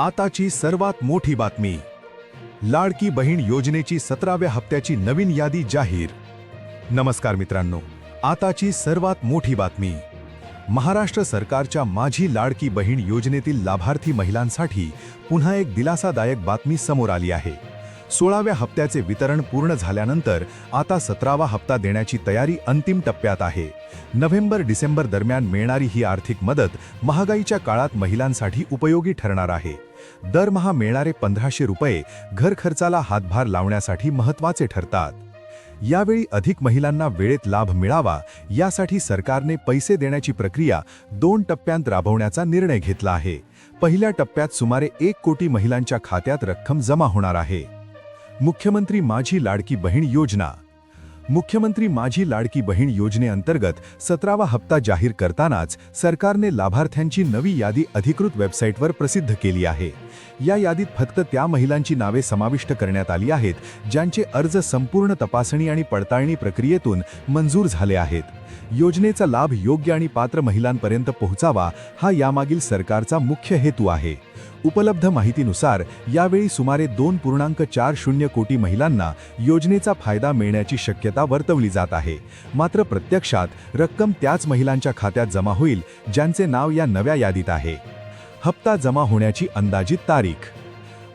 आताची सर्वात मोठी बातमी. लाडकी बहीण योजनेची 17व्या हप्त्याची नवीन यादी जाहीर. नमस्कार मित्रांनो, आताची सर्वात मोठी बातमी. महाराष्ट्र सरकारच्या माझी लाडकी बहीण योजनेतील लाभार्थी महिलांसाठी पुन्हा एक दिलासादायक बातमी समोर आली आहे. 16व्या हप्त्याचे वितरण पूर्ण झाल्यानंतर आता 17वा हप्ता देण्याची तयारी अंतिम टप्प्यात आहे. नोव्हेंबर-डिसेंबर दरम्यान मिळणारी ही आर्थिक मदत महागाईच्या काळात महिलांसाठी उपयोगी ठरणार आहे. दरमहा मिळणारे 1500 रुपये घर खर्चाला हातभार लावण्यासाठी महत्त्वाचे ठरतात. यावेळी अधिक महिलांना वेळेत लाभ मिळावा यासाठी सरकारने पैसे देण्याची प्रक्रिया 2 टप्प्यांत राबवण्याचा निर्णय घेतला आहे. पहिल्या टप्प्यात सुमारे 1 कोटी महिलांच्या खात्यात रक्कम जमा होणार आहे. मुख्यमंत्री माझी लाडकी बहीण योजना. मुख्यमंत्री माझी लाडकी बहीण योजनेअंतर्गत 17वा हप्ता जाहीर करतानाच सरकारने लाभार्थ्यांची नवी यादी अधिकृत वेबसाईटवर प्रसिद्ध केली आहे. या यादीत फक्त त्या महिलांची नावे समाविष्ट करण्यात आली आहेत ज्यांचे अर्ज संपूर्ण तपासणी आणि पडताळणी प्रक्रियेतून मंजूर झाले आहेत. योजनेचा लाभ योग्य आणि पात्र महिलांपर्यंत पोहोचावा हा यामागील सरकारचा मुख्य हेतू आहे. उपलब्ध माहितीनुसार यावेळी सुमारे 2.40 कोटी महिलांना योजनेचा फायदा मिळण्याची शक्यता वर्तवली जात आहे. मात्र प्रत्यक्षात रक्कम त्याच महिलांच्या खात्यात जमा होईल ज्यांचे नाव या नव्या यादीत आहे. हप्ता जमा होण्याची अंदाजित तारीख.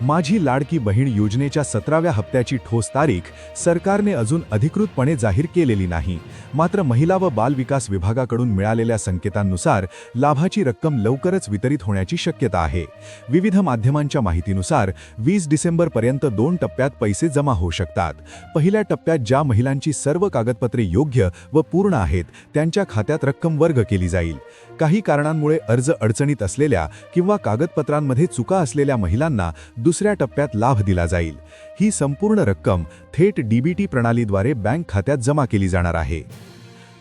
माझी लाडकी बहीण योजनेच्या 17व्या हप्त्याची ठोस तारीख सरकारने अजून अधिकृतपणे जाहीर केलेली नाही. मात्र महिला व बाल विकास विभागाकडून मिळालेल्या संकेतांनुसार लाभाची रक्कम लवकरच वितरित होण्याची शक्यता आहे. विविध माध्यमांच्या माहितीनुसार 20 डिसेंबरपर्यंत 2 टप्प्यात पैसे जमा होऊ शकतात. पहिल्या टप्प्यात ज्या महिलांची सर्व कागदपत्रे योग्य व पूर्ण आहेत त्यांच्या खात्यात रक्कम वर्ग केली जाईल. काही कारणांमुळे अर्ज अडचणीत असलेल्या किंवा कागदपत्रांमध्ये चुका असलेल्या महिलांना दुसऱ्या टप्प्यात लाभ दिला जाईल. ही संपूर्ण रक्कम थेट डीबीटी प्रणालीद्वारे बँक खात्यात जमा केली जाणार आहे.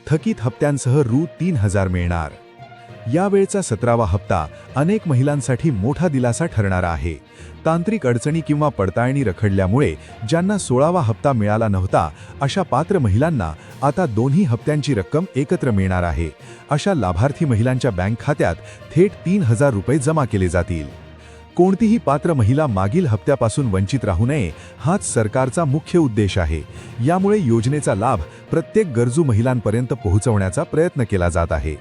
थकीत हप्त्यांसह रु.3000 मिळणार. यावेळचा 17वा हप्ता अनेक महिलांसाठी मोठा दिलासा ठरणारा आहे. तांत्रिक अडचणी किंवा पडताळणी रखडल्यामुळे ज्यांना 16वा हप्ता मिळाला नव्हता अशा पात्र महिलांना आता दोन्ही हप्त्यांची रक्कम एकत्र मिळणार आहे. अशा लाभार्थी महिलांच्या बँक खात्यात थेट 3000 रुपये जमा केले जातील. कोणतीही पात्र महिला मागील हप्त्यापासून वंचित राहू नये हाच सरकारचा मुख्य उद्देश आहे. यामुळे योजनेचा लाभ प्रत्येक गरजू महिलांपर्यंत पोहोचवण्याचा प्रयत्न केला जात आहे.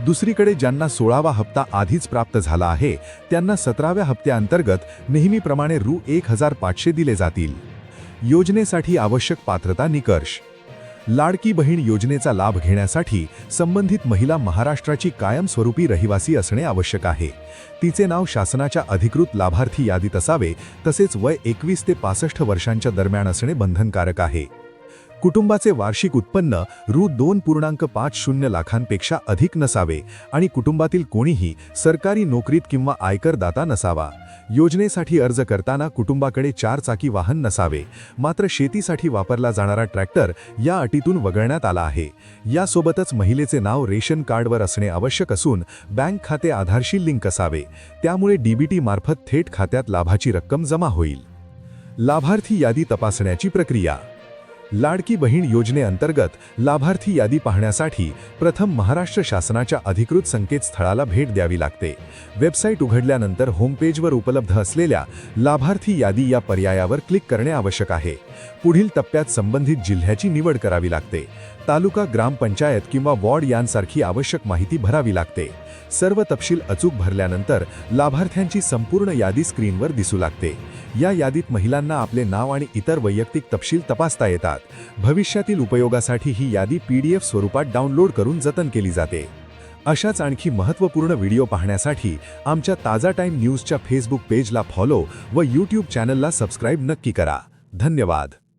दुसरीकडे ज्यांना 16वा हप्ता आधीच प्राप्त झाला आहे त्यांना 17व्या हप्त्याअंतर्गत नेहमीप्रमाणे रु.1500 दिले जातील. योजनेसाठी आवश्यक पात्रता निकष. लाडकी बहीण योजनेचा लाभ घेण्यासाठी संबंधित महिला महाराष्ट्राची कायमस्वरूपी रहिवासी असणे आवश्यक आहे. तिचे नाव शासनाच्या अधिकृत लाभार्थी यादीत असावे तसेच वय 21 ते 65 वर्षांच्या दरम्यान असणे बंधनकारक आहे. कुटुंबाचे वार्षिक उत्पन्न रु.2.50 लाखांपेक्षा अधिक नसावे आणि कुटुंबातील कोणीही सरकारी नोकरीत किंवा आयकरदाता नसावा. योजनेसाठी अर्ज करताना कुटुंबाकडे 4 चाकी वाहन नसावे. मात्र शेतीसाठी वापरला जाणारा ट्रॅक्टर या अटीतून वगळण्यात आला आहे. यासोबतच महिलेचे नाव रेशन कार्डवर असणे आवश्यक असून बँक खाते आधारशी लिंक असावे. त्यामुळे डीबीटी मार्फत थेट खात्यात लाभाची रक्कम जमा होईल. लाभार्थी यादी तपासण्याची प्रक्रिया. लाडकी बहीण योजनेअंतर्गत लाभार्थी यादी पाहण्यासाठी प्रथम महाराष्ट्र शासनाच्या अधिकृत संकेतस्थळाला भेट द्यावी लागते. वेबसाईट उघडल्यानंतर होमपेजवर उपलब्ध असलेल्या लाभार्थी यादी या पर्यायावर क्लिक करणे आवश्यक आहे. पुढील टप्प्यात संबंधित जिल्ह्याची निवड करावी लागते. तालुका, ग्रामपंचायत किंवा वॉर्ड यांसारखी आवश्यक माहिती भरावी लागते. सर्व तपशील अचूक भरल्यानंतर लाभार्थ्यांची संपूर्ण यादी स्क्रीनवर दिसू लागते. या यादीत महिलांना आपले नाव आणि इतर वैयक्तिक तपशील तपासता येतात. भविष्यातील उपयोगासाठी ही यादी PDF स्वरूपात डाउनलोड करून जतन केली जाते. अशाच आणखी महत्त्वपूर्ण व्हिडिओ पाहण्यासाठी आमच्या ताजा टाइम न्यूजच्या फेसबुक पेजला फॉलो व YouTube चॅनलला सबस्क्राईब नक्की करा. धन्यवाद.